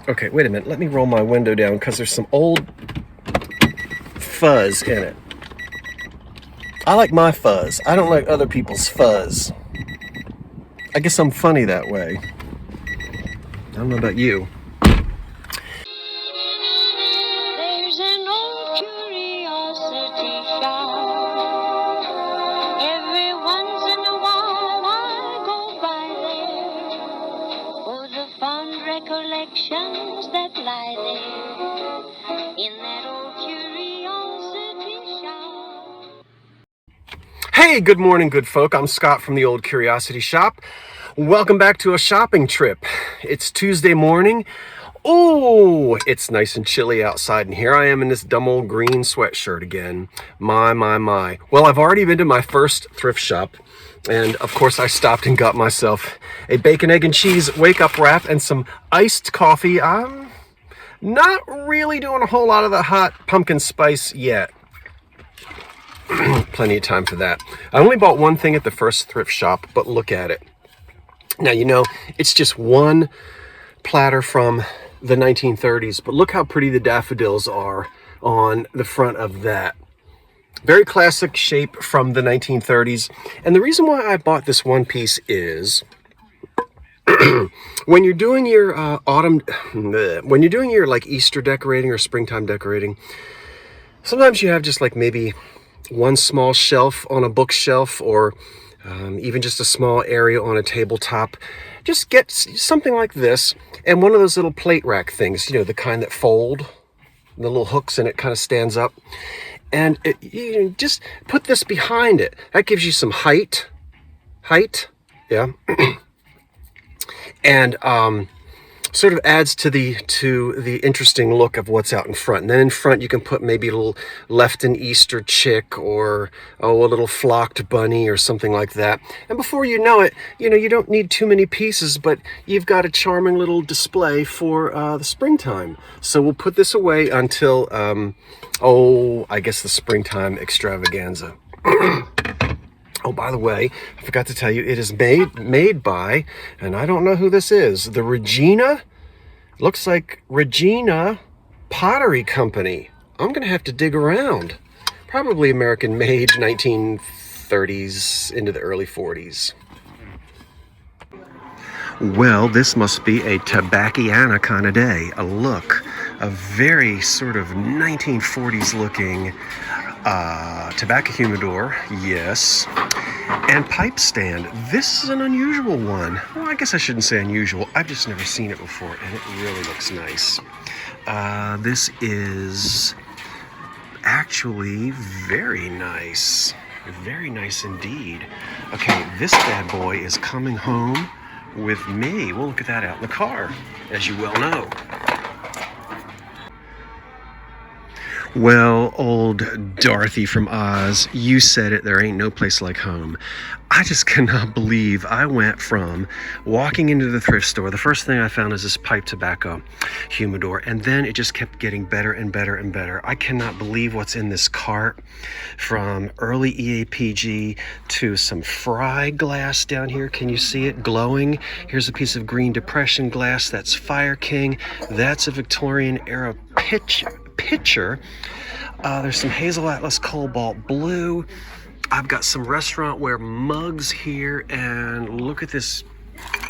Okay, wait a minute. Let me roll my window down because there's some old fuzz in it. I like my fuzz. I don't like other people's fuzz. I guess I'm funny that way. I don't know about you. There's an old curiosity shop. Every once in a while I go by there for the fond recollections that lie there in that old curiosity shop. Hey, good morning, good folk. I'm Scott from the Old Curiosity Shop. Welcome back to a shopping trip. It's Tuesday morning. Oh, it's nice and chilly outside, and here I am in this dumb old green sweatshirt again. My. Well, I've already been to my first thrift shop, and of course I stopped and got myself a bacon, egg, and cheese wake-up wrap and some iced coffee. I'm not really doing a whole lot of the hot pumpkin spice yet. Plenty of time for that. I only bought one thing at the first thrift shop, but look at it. Now, you know, it's just one platter from the 1930s, but look how pretty the daffodils are on the front of that. Very classic shape from the 1930s. And the reason why I bought this one piece is when you're doing your when you're doing your like Easter decorating or springtime decorating, sometimes you have just like maybe one small shelf on a bookshelf, or even just a small area on a tabletop. Just get something like this and one of those little plate rack things, you know, the kind that fold, the little hooks, and it kind of stands up. And you just put this behind it. That gives you some height, yeah, and sort of adds to the interesting look of what's out in front. And then in front you can put maybe a little Lefton Easter chick, or a little flocked bunny or something like that. And before you know it, you know, you don't need too many pieces, but you've got a charming little display for the springtime. So we'll put this away until I guess the springtime extravaganza. Oh, by the way, I forgot to tell you, it is made by, and I don't know who this is, the Regina, looks like Regina Pottery Company. I'm going to have to dig around. Probably American made, 1930s into the early 40s. Well, this must be a Tabacciana kind of day. A very sort of 1940s looking tobacco humidor, yes, and pipe stand. This is an unusual one. Well, I guess I shouldn't say unusual. I've just never seen it before, and it really looks nice. This is actually very nice. Very nice indeed. Okay, this bad boy is coming home with me. We'll look at that out in the car, as you well know. Well, old Dorothy from Oz, you said it, there ain't no place like home. I just cannot believe I went from walking into the thrift store. The first thing I found is this pipe tobacco humidor, and then it just kept getting better and better and better. I cannot believe what's in this cart, from early EAPG to some Fry glass down here. Can you see it glowing? Here's a piece of green depression glass. That's Fire King. That's a Victorian era pitcher. There's some Hazel Atlas Cobalt Blue. I've got some restaurant wear mugs here, and look at this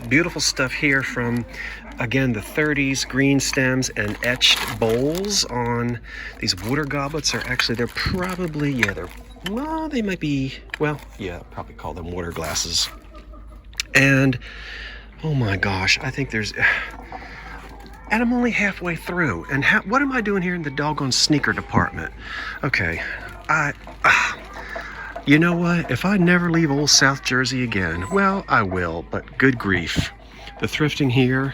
beautiful stuff here from, again, the 30s, green stems and etched bowls on these water goblets. They're probably, yeah, they might be, well, yeah, probably call them water glasses. And, oh my gosh, I think there's, and I'm only halfway through. And what am I doing here in the doggone sneaker department? Okay, you know what? If I never leave old South Jersey again, well, I will, but good grief. The thrifting here.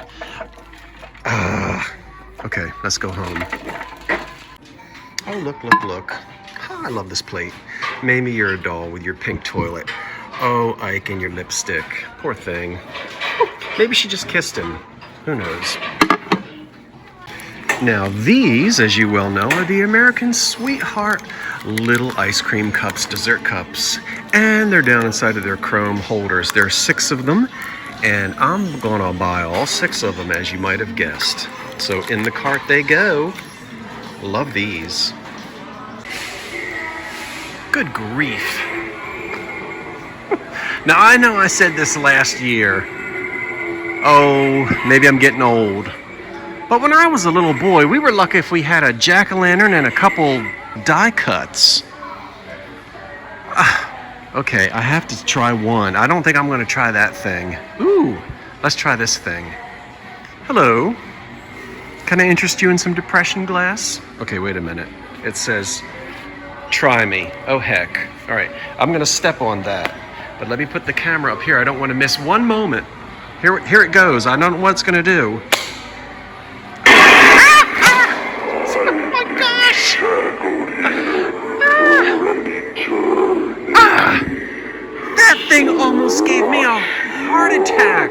Okay, let's go home. Oh, look. Oh, I love this plate. Mamie, you're a doll with your pink toilet. Oh, Ike and your lipstick. Poor thing. Maybe she just kissed him. Who knows? Now these, as you well know, are the American Sweetheart little ice cream cups, dessert cups, and they're down inside of their chrome holders. There are 6 of them, and I'm gonna buy all 6 of them, as you might have guessed. So in the cart they go. Love these. Good grief. Now I know I said this last year. Oh, maybe I'm getting old. But when I was a little boy, we were lucky if we had a jack-o'-lantern and a couple die cuts. Okay, I have to try one. I don't think I'm going to try that thing. Ooh, let's try this thing. Hello. Can I interest you in some depression glass? Okay, wait a minute. It says, try me. Oh, heck. All right, I'm going to step on that. But let me put the camera up here. I don't want to miss one moment. Here it goes. I don't know what it's going to do. Oh, my gosh. That thing almost gave me a heart attack.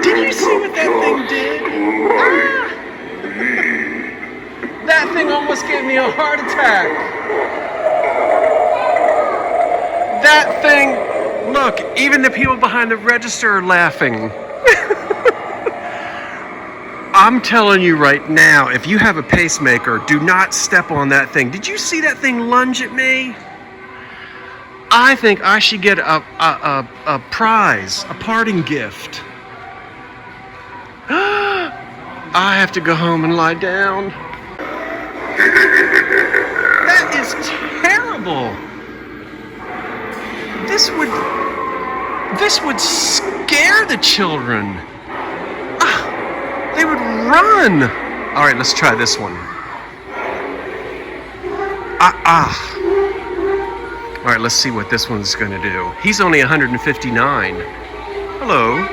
Did you see what that thing did? That thing almost gave me a heart attack. That thing, look, even the people behind the register are laughing. I'm telling you right now, if you have a pacemaker, do not step on that thing. Did you see that thing lunge at me? I think I should get a prize, a parting gift. I have to go home and lie down. That is terrible. This would scare the children. They would run. All right, let's try this one. All right, let's see what this one's going to do. He's only 159. Hello.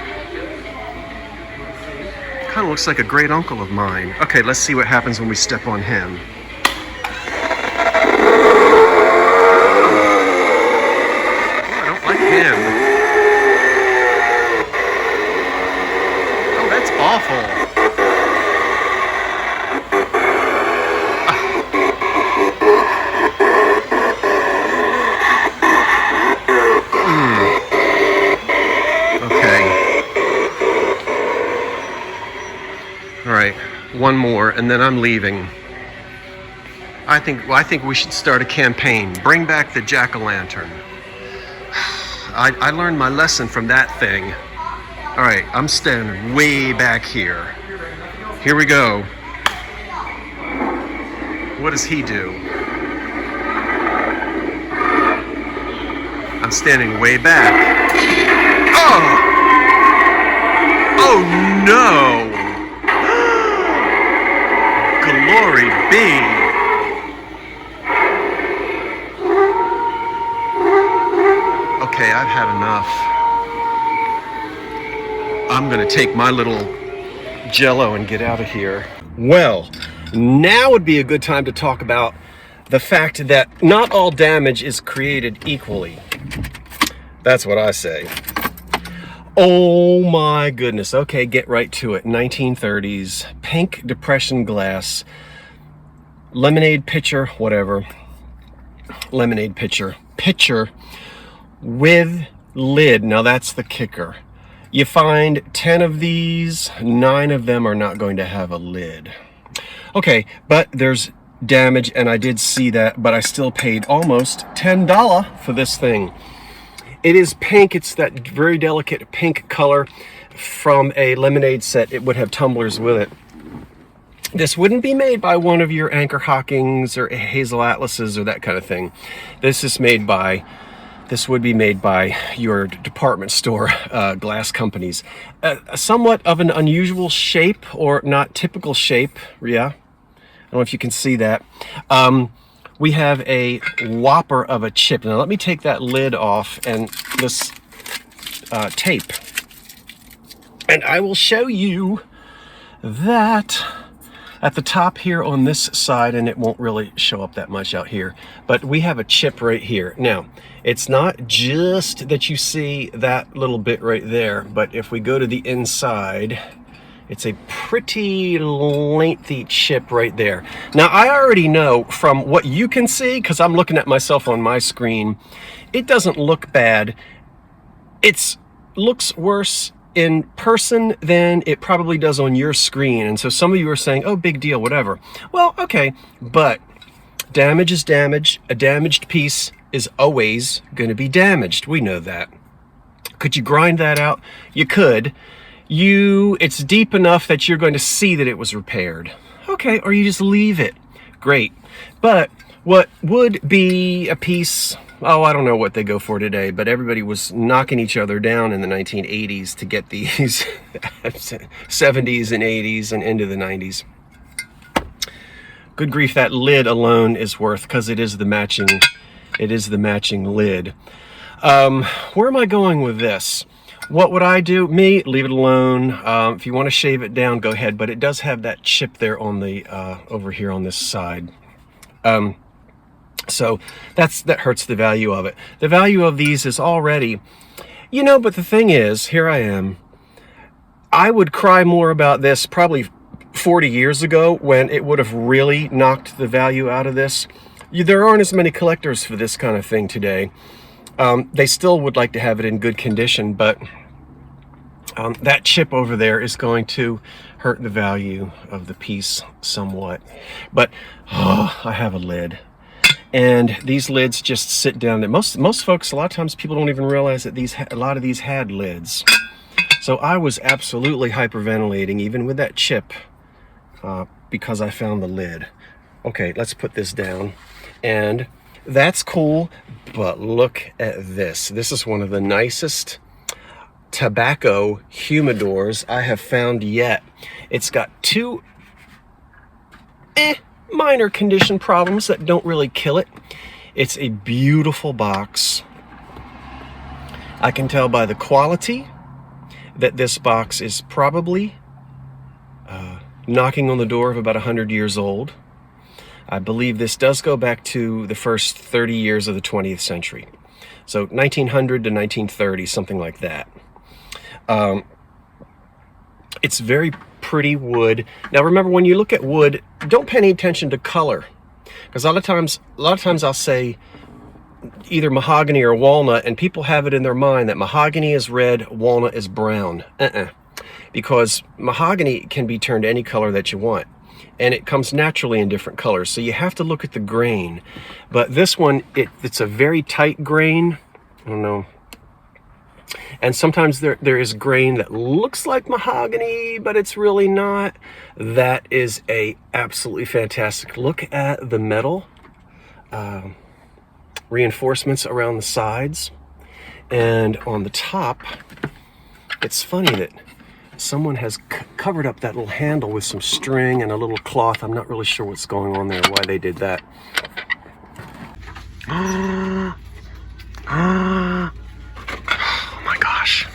Kind of looks like a great uncle of mine. Okay, let's see what happens when we step on him. Oh, I don't like him. Oh, that's awful. One more, and then I'm leaving. I think we should start a campaign. Bring back the jack-o'-lantern. I learned my lesson from that thing. All right, I'm standing way back here. Here we go. What does he do? I'm standing way back. Oh! Oh no! Glory be. Okay, I've had enough. I'm gonna take my little Jello and get out of here. Well, now would be a good time to talk about the fact that not all damage is created equally. That's what I say. Oh my goodness. Okay, get right to it. 1930s, pink depression glass, lemonade pitcher, whatever. Lemonade pitcher with lid. Now that's the kicker. You find 10 of these, 9 of them are not going to have a lid. Okay, but there's damage, and I did see that, but I still paid almost $10 for this thing. It is pink. It's that very delicate pink color from a lemonade set. It would have tumblers with it. This wouldn't be made by one of your Anchor Hockings or Hazel Atlases or that kind of thing. This would be made by your department store glass companies. Somewhat of an unusual shape, or not typical shape. Yeah, I don't know if you can see that. We have a whopper of a chip. Now let me take that lid off and this tape. And I will show you that at the top here on this side, and it won't really show up that much out here, but we have a chip right here. Now, it's not just that you see that little bit right there, but if we go to the inside, it's a pretty lengthy chip right there. Now, I already know from what you can see, because I'm looking at myself on my screen, it doesn't look bad. It looks worse in person than it probably does on your screen. And so some of you are saying, oh, big deal, whatever. Well, okay, but damage is damage. A damaged piece is always going to be damaged. We know that. Could you grind that out? You could. It's deep enough that you're going to see that it was repaired. Okay, or you just leave it. Great. But what would be a piece, oh, I don't know what they go for today, but everybody was knocking each other down in the 1980s to get these 70s and 80s and into the 90s. Good grief, that lid alone is worth, because it is the matching lid. Where am I going with this? What would I do? Me, leave it alone. If you want to shave it down, go ahead, but it does have that chip there on the over here on this side. So that hurts the value of it. The value of these is already, but the thing is, here I am. I would cry more about this probably 40 years ago, when it would have really knocked the value out of this. There aren't as many collectors for this kind of thing today. They still would like to have it in good condition, but that chip over there is going to hurt the value of the piece somewhat. But I have a lid, and these lids just sit down there. Most folks, a lot of times people don't even realize that a lot of these had lids. So I was absolutely hyperventilating even with that chip, because I found the lid. Okay, let's put this down. And that's cool, but look at this. This is one of the nicest tobacco humidors I have found yet. It's got two minor condition problems that don't really kill it. It's a beautiful box. I can tell by the quality that this box is probably knocking on the door of about 100 years old. I believe this does go back to the first 30 years of the 20th century. So 1900 to 1930, something like that. It's very pretty wood. Now remember, when you look at wood, don't pay any attention to color, because a lot of times I'll say either mahogany or walnut, and people have it in their mind that mahogany is red, walnut is brown. Because mahogany can be turned any color that you want, and it comes naturally in different colors, so you have to look at the grain. But this one, it's a very tight grain. I don't know. And sometimes there is grain that looks like mahogany, but it's really not. That is a absolutely fantastic. Look at the metal reinforcements around the sides, and on the top. It's funny that someone has covered up that little handle with some string and a little cloth. I'm not really sure what's going on there, why they did that. Oh my gosh.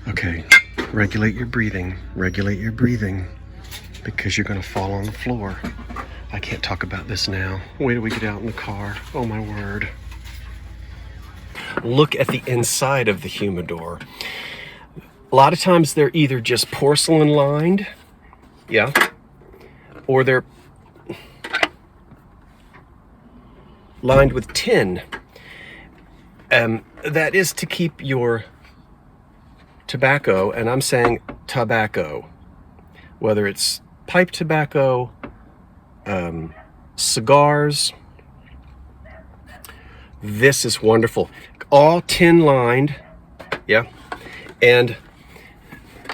Okay, regulate your breathing, because you're gonna fall on the floor. I can't talk about this now. Wait till we get out in the car. Oh my word. Look at the inside of the humidor. A lot of times they're either just porcelain lined, yeah, or they're lined with tin. That is to keep your tobacco, and I'm saying tobacco, whether it's pipe tobacco, cigars. This is wonderful. All tin lined, yeah. And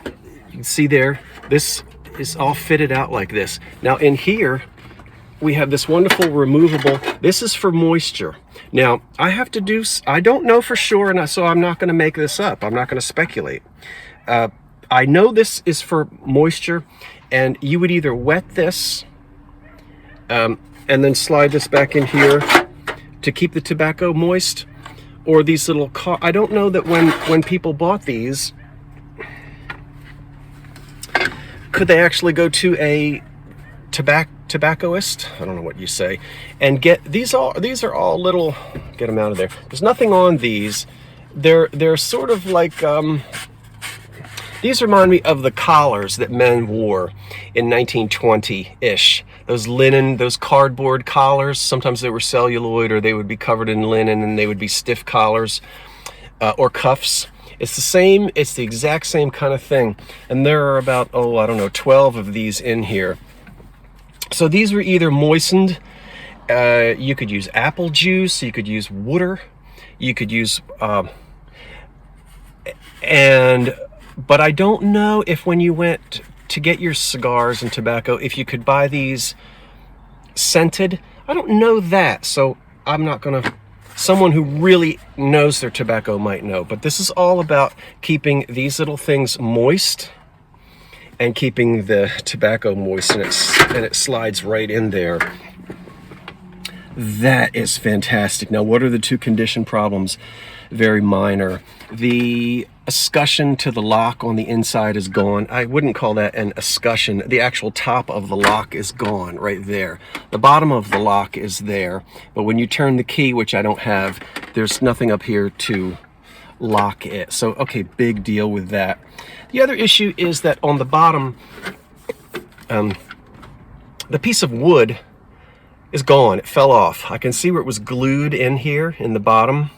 you can see there, this is all fitted out like this. Now in here, we have this wonderful removable, this is for moisture. Now, I don't know for sure, and so I'm not gonna make this up. I'm not gonna speculate. I know this is for moisture, and you would either wet this, and then slide this back in here to keep the tobacco moist, or these little I don't know that when people bought these, could they actually go to a tobaccoist, I don't know what you say, and get these are all little, get them out of there. There's nothing on these. They're sort of like these remind me of the collars that men wore in 1920-ish. Those linen, those cardboard collars. Sometimes they were celluloid, or they would be covered in linen, and they would be stiff collars. or cuffs. It's the same, it's the exact same kind of thing. And there are about, I don't know, 12 of these in here. So these were either moistened, you could use apple juice, you could use water, you could use, but I don't know if when you went to get your cigars and tobacco, if you could buy these scented. I don't know that, so I'm not gonna, someone who really knows their tobacco might know, but this is all about keeping these little things moist and keeping the tobacco moist, and it slides right in there. That is fantastic. Now, what are the two condition problems? Very minor. The escutcheon to the lock on the inside is gone. I wouldn't call that an escutcheon. The actual top of the lock is gone right there. The bottom of the lock is there, but when you turn the key, which I don't have, there's nothing up here to lock it. So, okay, big deal with that. The other issue is that on the bottom, the piece of wood is gone. It fell off. I can see where it was glued in here in the bottom.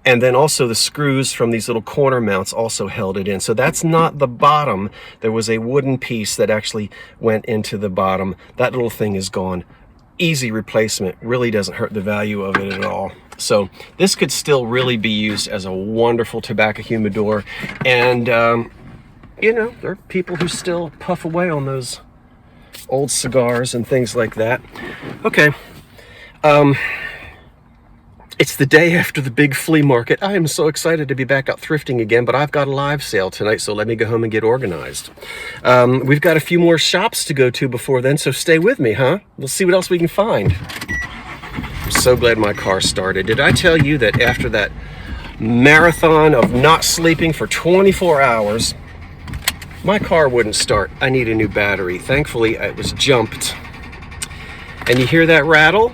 And then also the screws from these little corner mounts also held it in. So that's not the bottom. There was a wooden piece that actually went into the bottom. That little thing is gone. Easy replacement. Really doesn't hurt the value of it at all. So this could still really be used as a wonderful tobacco humidor. And, you know, there are people who still puff away on those old cigars and things like that. Okay. It's the day after the big flea market. I am so excited to be back out thrifting again, but I've got a live sale tonight, so let me go home and get organized. We've got a few more shops to go to before then, so stay with me, huh? We'll see what else we can find. I'm so glad my car started. Did I tell you that after that marathon of not sleeping for 24 hours, my car wouldn't start? I need a new battery. Thankfully, it was jumped. And you hear that rattle?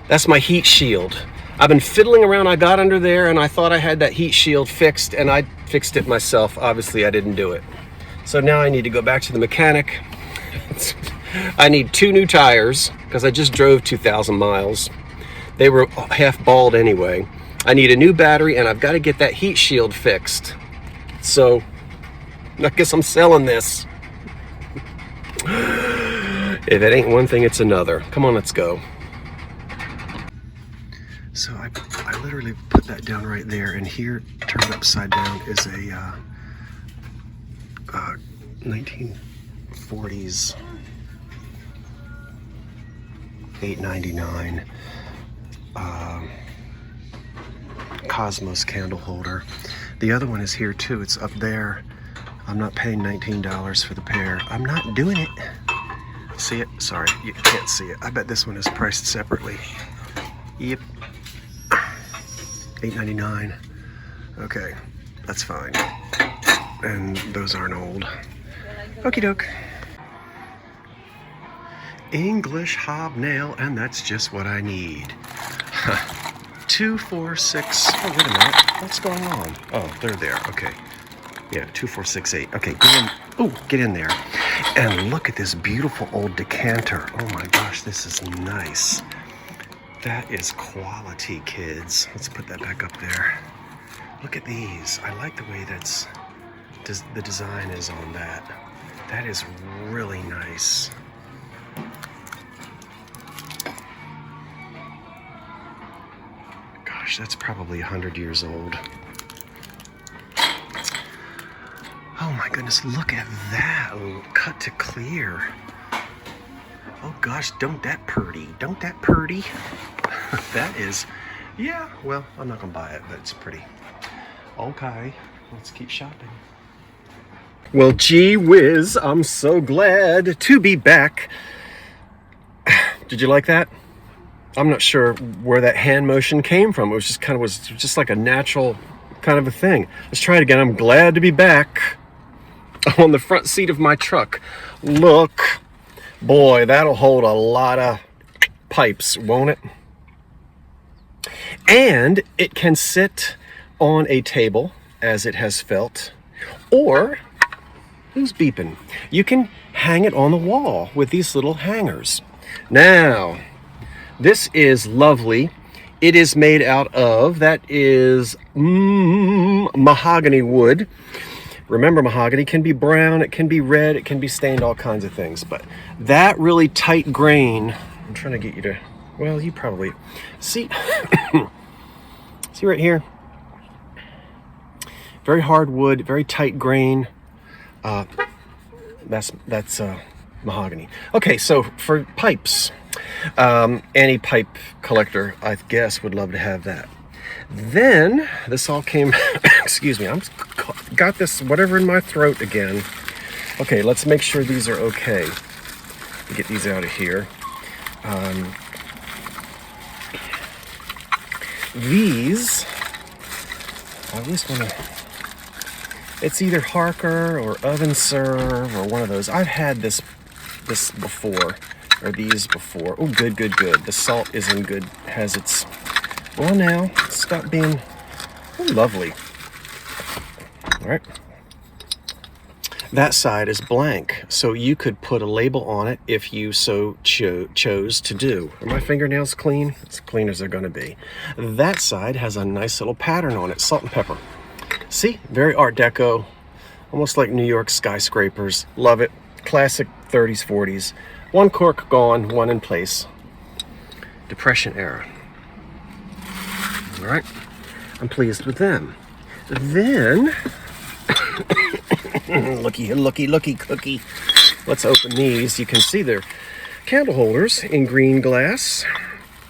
That's my heat shield. I've been fiddling around. I got under there and I thought I had that heat shield fixed, and I fixed it myself. Obviously, I didn't do it. So now I need to go back to the mechanic. I need 2 new tires because I just drove 2,000 miles. They were half bald anyway. I need a new battery, and I've got to get that heat shield fixed. So I guess I'm selling this. If it ain't one thing, it's another. Come on, let's go. So I literally put that down right there, and here, turned upside down, is a 1940s $8.99 Cosmos candle holder. The other one is here too. It's up there. I'm not paying $19 for the pair. I'm not doing it. See it? Sorry, you can't see it. I bet this one is priced separately. Yep. $8.99. Okay, that's fine. And those aren't old. Okie doke. English hobnail, and that's just what I need. 246. Oh, wait a minute. What's going on? Oh, they're there. Okay. Yeah, 2468. Okay, get in. Oh, get in there. And look at this beautiful old decanter. Oh my gosh, this is nice. That is quality, kids. Let's put that back up there. Look at these. I like the way the design is on that. That is really nice. Gosh, that's probably 100 years old. Oh my goodness, look at that. Cut to clear. Oh gosh, don't that purty. Don't that purty. That is, yeah, well, I'm not gonna buy it, but it's pretty. Okay, let's keep shopping. Well, gee whiz, I'm so glad to be back. Did you like that? I'm not sure where that hand motion came from. It was just like a natural kind of a thing. Let's try it again. I'm glad to be back on the front seat of my truck. Look, boy, that'll hold a lot of pipes, won't it? And it can sit on a table as it has felt, or, who's beeping? You can hang it on the wall with these little hangers. Now, this is lovely It is made out of, that is mahogany wood. Remember, mahogany can be brown, it can be red, it can be stained, all kinds of things. But that really tight grain, I'm trying to get you to, well, you probably, see, see right here? Very hard wood, very tight grain. That's mahogany. Okay, so for pipes, any pipe collector, I guess, would love to have that. Then this all came, excuse me, I'm got this whatever in my throat again. Okay, let's make sure these are okay. Get these out of here. These, I always want to, it's either Harker or Oven Serve or one of those. I've had this before, or these before. Oh, good. The salt is in good, has its, well now, stop being, oh, lovely. All right. That side is blank, so you could put a label on it if you so chose to do. Are my fingernails clean? As clean as they're gonna be. That side has a nice little pattern on it, salt and pepper. See, very Art Deco, almost like New York skyscrapers. Love it. Classic 30s, 40s. One cork gone, one in place. Depression era. All right, I'm pleased with them. Then, looky cookie. Let's open these. You can see they're candle holders in green glass.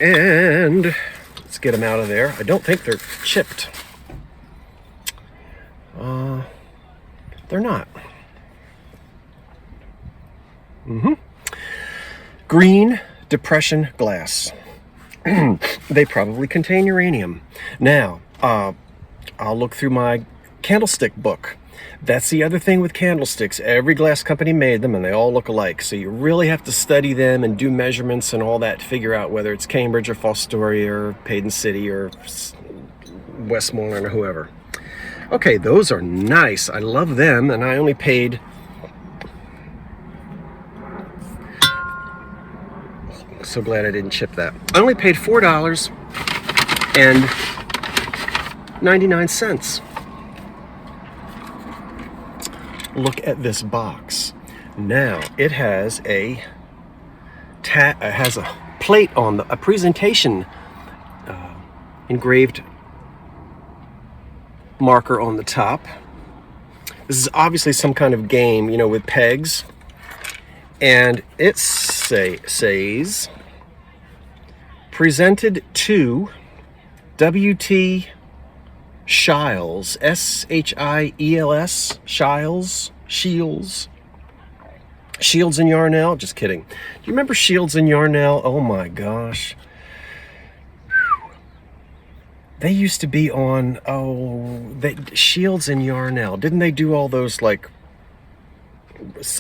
And let's get them out of there. I don't think they're chipped. They're not. Green depression glass. They probably contain uranium. Now, I'll look through my candlestick book. That's the other thing with candlesticks. Every glass company made them and they all look alike. So you really have to study them and do measurements and all that to figure out whether it's Cambridge or Fostoria or Paden City or Westmoreland or whoever. Okay, those are nice. I love them, and I only paid, so glad I didn't chip that. I only paid $4.99. Look at this box. Now it has a plate on a presentation engraved marker on the top. This is obviously some kind of game, you know, with pegs. And it says, presented to W.T. Shiles, S-H-I-E-L-S, Shields and Yarnell. Just kidding. Do you remember Shields and Yarnell? Oh my gosh. They used to be on, Shields and Yarnell. Didn't they do all those, like,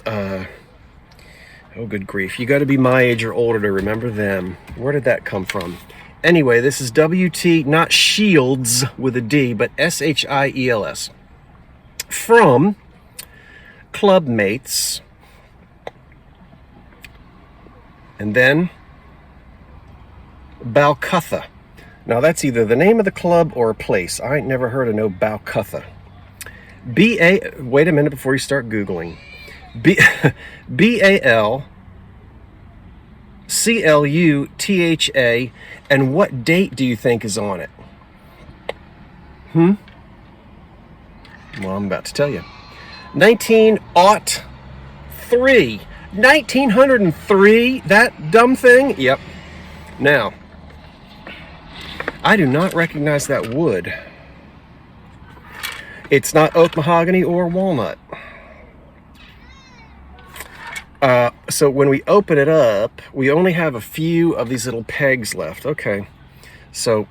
oh, good grief. You got to be my age or older to remember them. Where did that come from? Anyway, this is W.T., not Shields with a D, but S-H-I-E-L-S. From Clubmates. And then Balcutha. Now that's either the name of the club or a place. I ain't never heard of no Balcutha. Wait a minute before you start Googling. B-A-L-C-L-U-T-H-A, and what date do you think is on it? Well, I'm about to tell you. 1903. 1903? That dumb thing? Yep. Now, I do not recognize that wood. It's not oak, mahogany, or walnut. So when we open it up, we only have a few of these little pegs left. Okay, so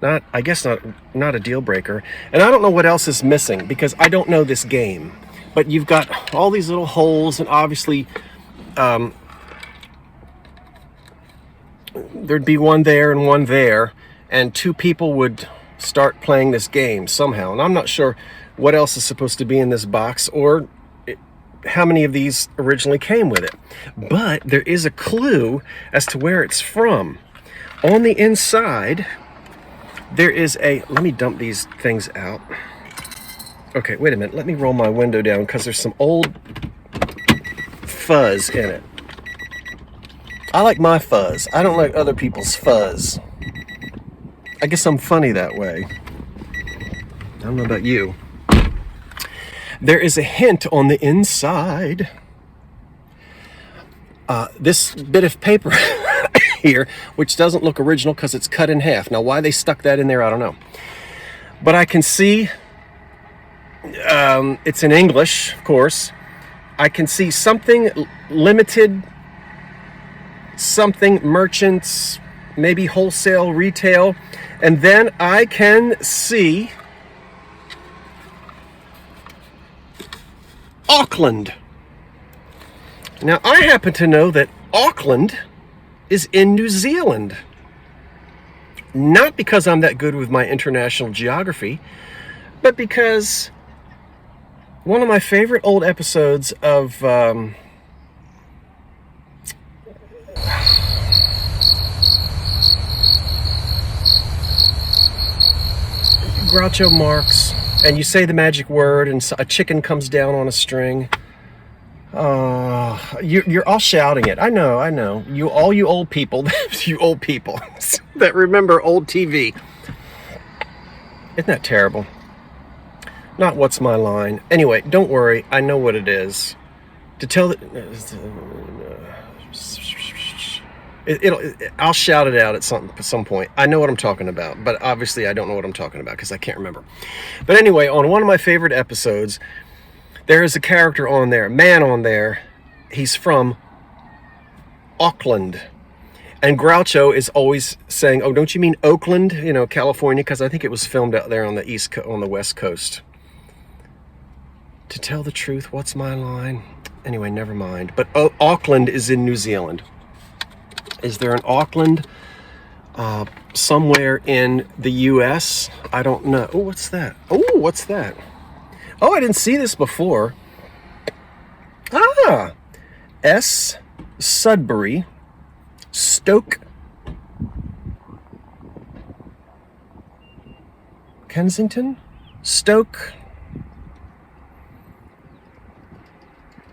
I guess not a deal breaker. And I don't know what else is missing because I don't know this game. But you've got all these little holes, and obviously there'd be one there and one there, and two people would start playing this game somehow. And I'm not sure what else is supposed to be in this box or how many of these originally came with it. But there is a clue as to where it's from. On the inside, there is a, let me dump these things out. Okay, wait a minute. Let me roll my window down because there's some old fuzz in it. I like my fuzz. I don't like other people's fuzz. I guess I'm funny that way. I don't know about you. There is a hint on the inside. This bit of paper here, which doesn't look original because it's cut in half. Now, why they stuck that in there, I don't know. But I can see, it's in English, of course. I can see something limited, something merchants, maybe wholesale, retail. And then I can see Auckland. Now, I happen to know that Auckland is in New Zealand. Not because I'm that good with my international geography, but because one of my favorite old episodes of Groucho Marx, and you say the magic word and a chicken comes down on a string. You're all shouting it. I know. You old people, you old people that remember old TV. Isn't that terrible? Not what's my line. Anyway, don't worry. I know what it is. To tell I'll shout it out at some point. I know what I'm talking about, but obviously I don't know what I'm talking about because I can't remember. But anyway, on one of my favorite episodes, there is a character on there, man on there. He's from Auckland. And Groucho is always saying, "Oh, don't you mean Oakland, California?" Because I think it was filmed out there on the West Coast. To tell the truth, what's my line? Anyway, never mind. But Auckland is in New Zealand. Is there an Auckland somewhere in the U.S.? I don't know. Oh, what's that? Oh, I didn't see this before. S. Sudbury, Stoke, Kensington, Stoke,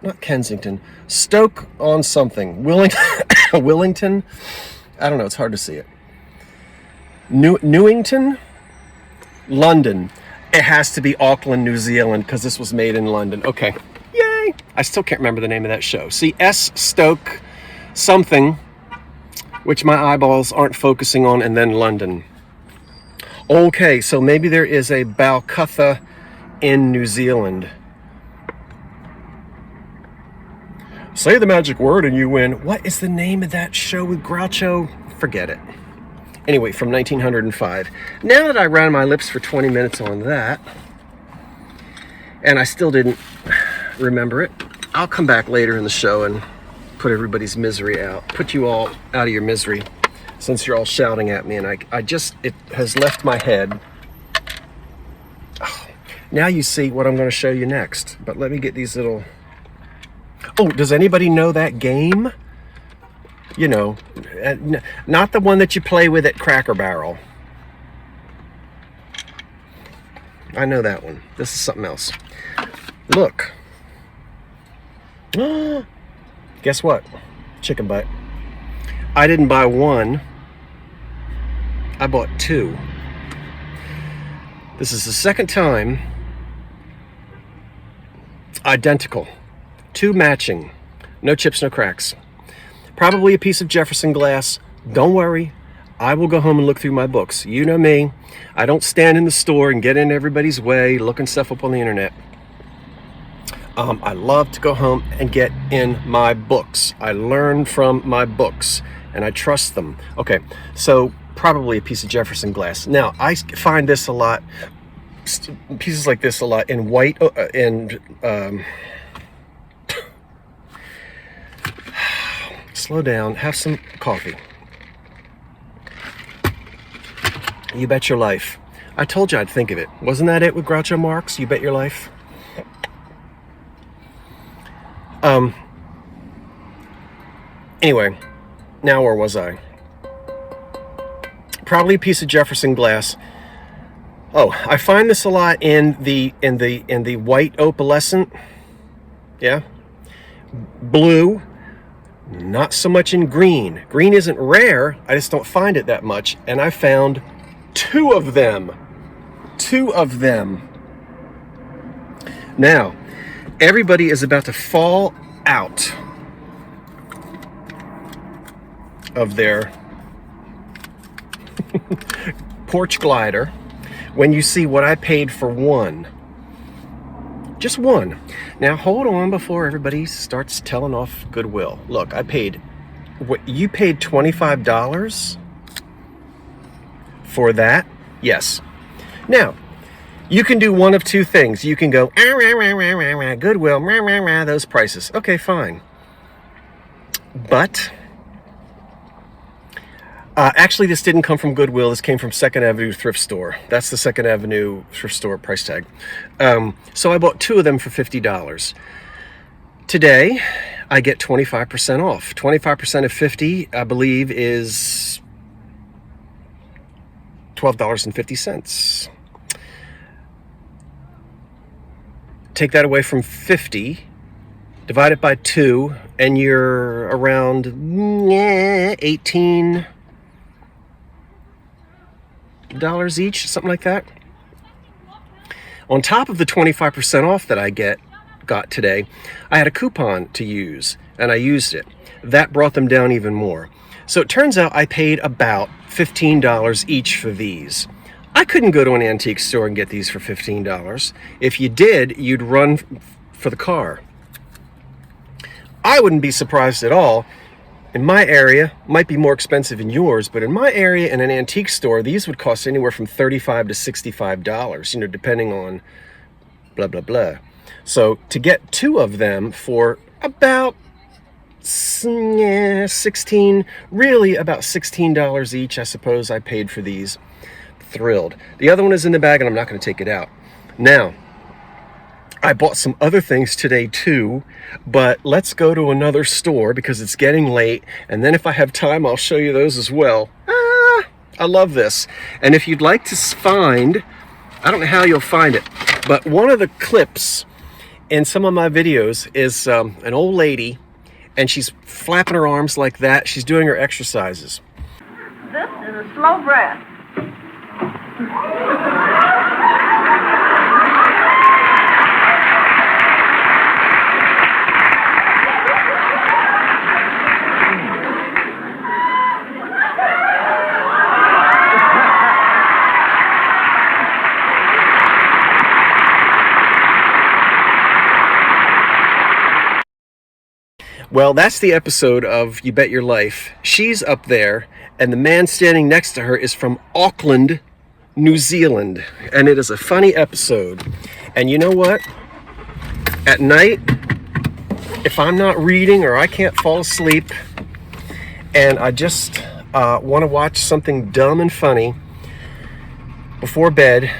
not Kensington, Stoke on something, Willington, I don't know, it's hard to see it. Newington, London. It has to be Auckland, New Zealand, because this was made in London. Okay, yay! I still can't remember the name of that show. See, S. Stoke something, which my eyeballs aren't focusing on, and then London. Okay, so maybe there is a Balcutha in New Zealand. Say the magic word and you win. What is the name of that show with Groucho? Forget it. Anyway, from 1905. Now that I ran my lips for 20 minutes on that, and I still didn't remember it, I'll come back later in the show and put everybody's misery out. Put you all out of your misery, since you're all shouting at me, and it has left my head. Oh, now you see what I'm going to show you next. But let me get these little... Oh, does anybody know that game? Not the one that you play with at Cracker Barrel. I know that one. This is something else. Look. Guess what? Chicken butt. I didn't buy one. I bought two. This is the second time. Identical. Two matching. No chips, no cracks. Probably a piece of Jefferson glass. Don't worry. I will go home and look through my books. You know me. I don't stand in the store and get in everybody's way looking stuff up on the internet. I love to go home and get in my books. I learn from my books and I trust them. Okay, so probably a piece of Jefferson glass. Now, I find this a lot, pieces like this a lot in white and slow down, have some coffee. You bet your life. I told you I'd think of it. Wasn't that it with Groucho Marx? You bet your life. Anyway, now where was I? Probably a piece of Jefferson glass. Oh, I find this a lot in the white opalescent. Yeah. Blue, not so much in green. Green isn't rare, I just don't find it that much. And I found two of them. Now, everybody is about to fall out of their porch glider when you see what I paid for one. Just one. Now hold on before everybody starts telling off Goodwill. Look, I paid, what you paid $25 for that? Yes. Now, you can do one of two things. You can go, Goodwill, those prices. Okay, fine. But, actually this didn't come from Goodwill. This came from 2nd Avenue Thrift Store. That's the 2nd Avenue Thrift Store price tag. So I bought two of them for $50. Today, I get 25% off. 25% of 50, I believe, is $12.50. Take that away from 50, divide it by 2, and you're around $18 each, something like that. On top of the 25% off that I got today, I had a coupon to use, and I used it. That brought them down even more. So it turns out I paid about $15 each for these. I couldn't go to an antique store and get these for $15. If you did, you'd run for the car. I wouldn't be surprised at all. In my area, might be more expensive in yours, but in my area in an antique store, these would cost anywhere from $35 to $65, depending on blah, blah, blah. So to get two of them for about about $16 each, I suppose I paid for these. Thrilled. The other one is in the bag, and I'm not going to take it out. Now, I bought some other things today too, but let's go to another store because it's getting late, and then if I have time, I'll show you those as well. I love this. And if you'd like to find, I don't know how you'll find it, but one of the clips in some of my videos is an old lady, and she's flapping her arms like that. She's doing her exercises. This is a slow breath. Well, that's the episode of You Bet Your Life. She's up there, and the man standing next to her is from Auckland, New Zealand. And it is a funny episode. And you know what? At night, if I'm not reading or I can't fall asleep, and I just want to watch something dumb and funny before bed,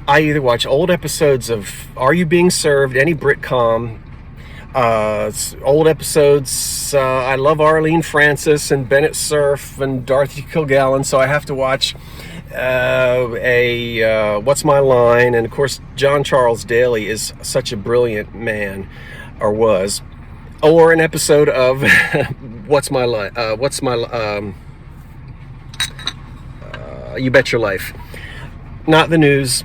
I either watch old episodes of Are You Being Served, any Britcom, old episodes. I love Arlene Francis and Bennett Cerf and Dorothy Kilgallen, so I have to watch What's My Line, and of course John Charles Daly is such a brilliant man, or was, or an episode of You Bet Your Life. Not the news.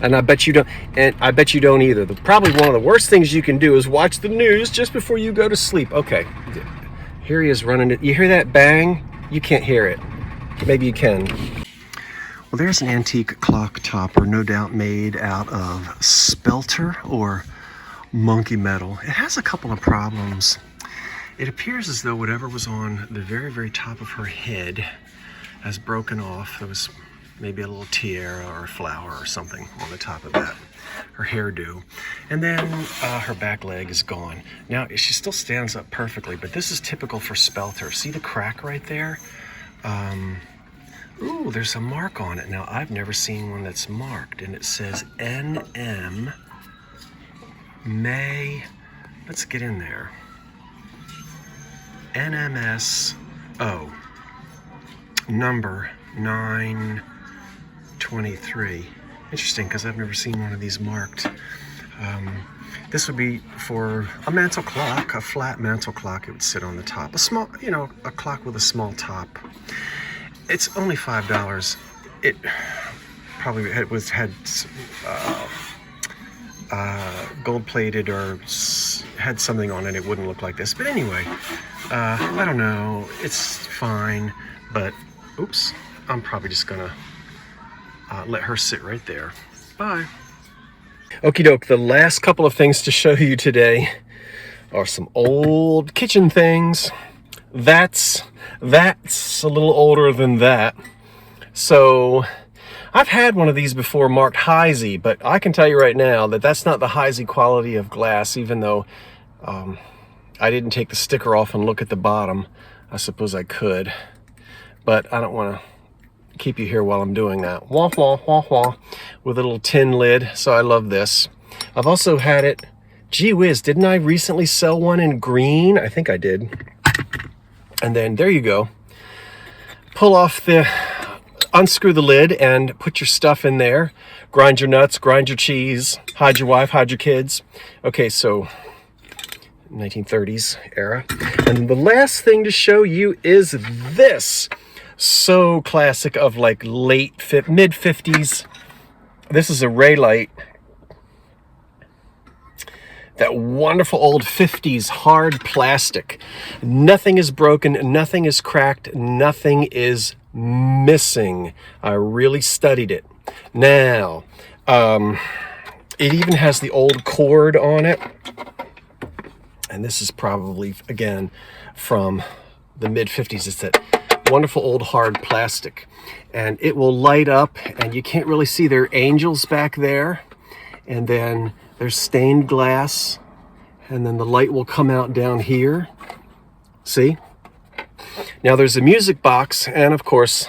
And I bet you don't. And I bet you don't either. Probably one of the worst things you can do is watch the news just before you go to sleep. Okay, here he is running it. You hear that bang? You can't hear it. Maybe you can. Well, there's an antique clock topper, no doubt made out of spelter or monkey metal. It has a couple of problems. It appears as though whatever was on the very, very top of her head has broken off. There was maybe a little tiara or a flower or something on the top of that, her hairdo. And then her back leg is gone. Now, she still stands up perfectly, but this is typical for spelter. See the crack right there? Ooh, there's a mark on it. Now, I've never seen one that's marked, and it says NM May. Let's get in there. NMSO. number 923. Interesting, because I've never seen one of these marked. This would be for a mantle clock, a flat mantle clock. It would sit on the top. A small, you know, a clock with a small top. It's only $5. It probably had gold plated or had something on it. It wouldn't look like this. But anyway, I don't know. It's fine. But oops, I'm probably just gonna let her sit right there. Bye. Okie doke, the last couple of things to show you today are some old kitchen things. That's a little older than that. So I've had one of these before marked Heisey, but I can tell you right now that that's not the Heisey quality of glass, even though I didn't take the sticker off and look at the bottom. I suppose I could, but I don't want to keep you here while I'm doing that. Wah, wah, wah, wah, with a little tin lid. So I love this. I've also had it, gee whiz, didn't I recently sell one in green? I think I did. And then there you go. Pull off unscrew the lid and put your stuff in there. Grind your nuts, grind your cheese, hide your wife, hide your kids. Okay, so 1930s era. And the last thing to show you is this. So classic of like mid 50s. This is a Ray light. That wonderful old 50s hard plastic. Nothing is broken, nothing is cracked, nothing is missing. I really studied it. Now, it even has the old cord on it. And this is probably, again, from the mid 50s. It's that wonderful old hard plastic, and it will light up, and you can't really see. There are angels back there, and then there's stained glass, and then the light will come out down here. See? Now there's a music box, and of course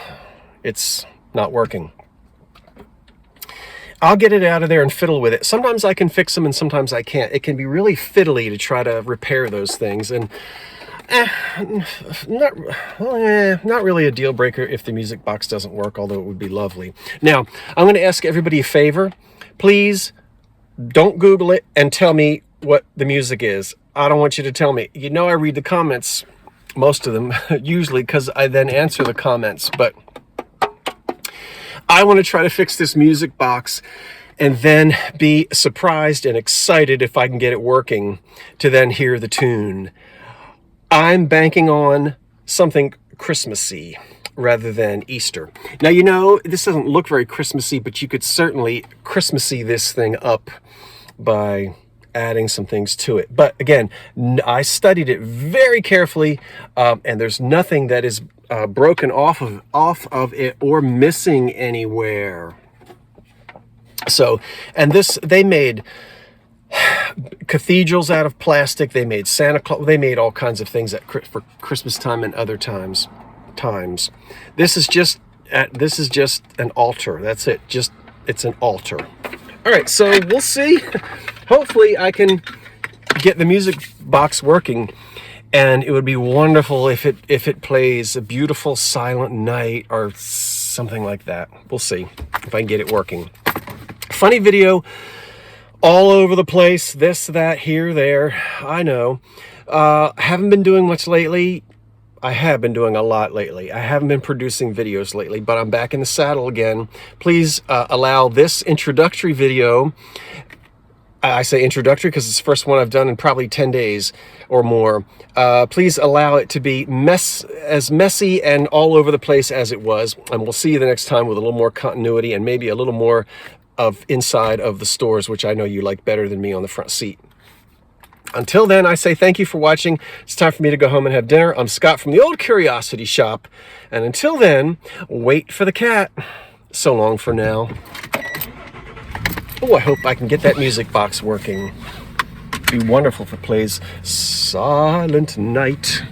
it's not working. I'll get it out of there and fiddle with it. Sometimes I can fix them and sometimes I can't. It can be really fiddly to try to repair those things, and not really a deal breaker if the music box doesn't work, although it would be lovely. Now, I'm going to ask everybody a favor. Please don't Google it and tell me what the music is. I don't want you to tell me. You know I read the comments, most of them, usually, because I then answer the comments. But I want to try to fix this music box and then be surprised and excited if I can get it working to then hear the tune. I'm banking on something Christmassy rather than Easter. Now, you know, this doesn't look very Christmassy, but you could certainly Christmassy this thing up by adding some things to it. But again, I studied it very carefully, and there's nothing that is broken off of it or missing anywhere. So, and this, they made cathedrals out of plastic. They made Santa Claus. They made all kinds of things for Christmas time and other times. This is just an altar. That's it. It's an altar. All right. So we'll see. Hopefully I can get the music box working, and it would be wonderful if it plays A Beautiful Silent Night or something like that. We'll see if I can get it working. Funny video. All over the place, this, that, here, there. I know. Haven't been doing much lately. I have been doing a lot lately. I haven't been producing videos lately, but I'm back in the saddle again. Please allow this introductory video. I say introductory because it's the first one I've done in probably 10 days or more. Please allow it to be as messy and all over the place as it was. And we'll see you the next time with a little more continuity and maybe a little more of inside of the stores, which I know you like better than me on the front seat. Until then, I say thank you for watching. It's time for me to go home and have dinner. I'm Scott from the Old Curiosity Shop. And until then, wait for the cat. So long for now. Oh, I hope I can get that music box working. It'd be wonderful if it plays Silent Night.